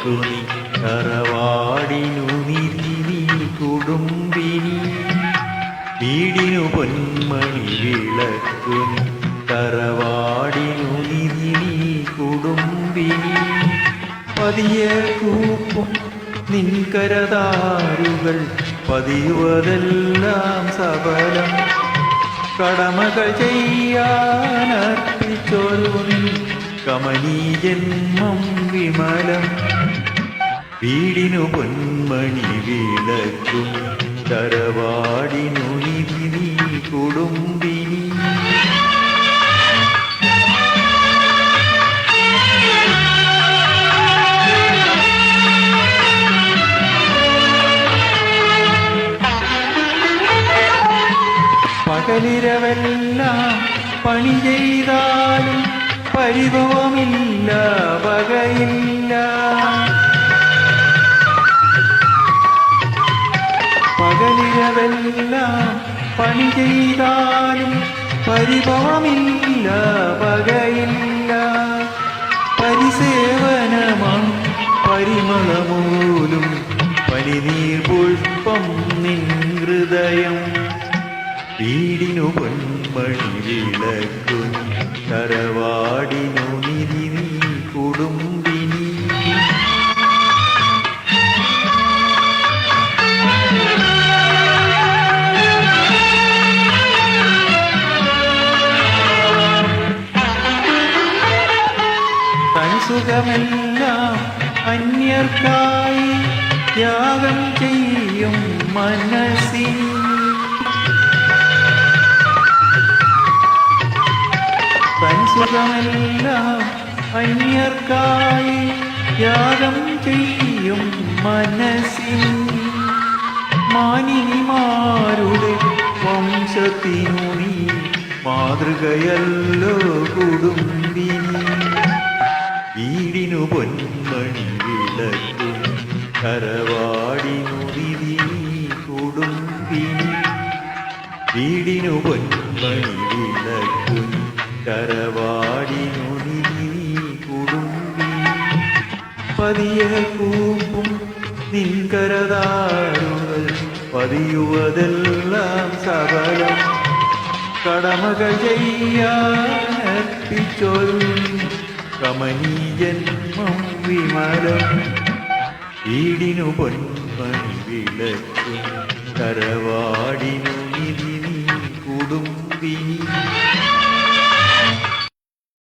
വിളക്കു നീ തറവാടിനു നിധി നീ കുടുംബിനി വീടിനു പൊന്മണി വിളക്കു നീ തറവാടിനു നിധി നീ കുടുംബിനി പതിയെ കൂപ്പും നിൻകരതാരുകൾ പതിയുവതെല്ലാം സഫലം കടമകൾ ചെയ്യാനർപ്പിച്ചൊരു നിൻ കമനീ ജന്മം വിമലം വീടിനു പൊന്മണി വിളക്കും തറവാടിനു നിധി നീ കുടുംബിനി പകലിരവെല്ലാം പണി ചെയ്താലും പരിഭവമില്ല വകയില്ല പകലിരവെല്ലാം പണി ചെയ്താലും പരിഭവമില്ല വകയില്ല പരിസേവനമാം പരിമളമൂലും പനിനീർ പുഷ്പം നിൻ ഹൃദയം വീടിനു പൊന്മണി വിളക്കു തറവാടിനു നിധി നീ കുടുംബിനി തൻ സുഖമെല്ലാം അന്യർക്കായി ത്യാഗം ചെയ്യും മനസ്സിൽ തൻ സുഖമെല്ലാം അന്യർക്കായി ത്യാഗം ചെയ്യും മനസ്സിൽ മാനിനിമാരുടെ വംശത്തിനു നീ മാതൃകയല്ലോ കുടുംബിനി വീടിനു പൊന്മണി വിളക്കു തറവാടിനു നിധി നീ കുടുംബിനി വീടിനു പൊന്മണി വിളക്കു തറവാടിനു നിധി നീ കുടുംബിനി പതിയെ കൂപ്പും നിൻകരതാരുകൾ പതിയുവതെല്ലാം സഫലം കടമകൾ ചെയ്യാനർപ്പിച്ചൊരു കമനീ ജന്മം വിമലം വീടിനു പൊന്മണി വിളക്കും തറവാടിനു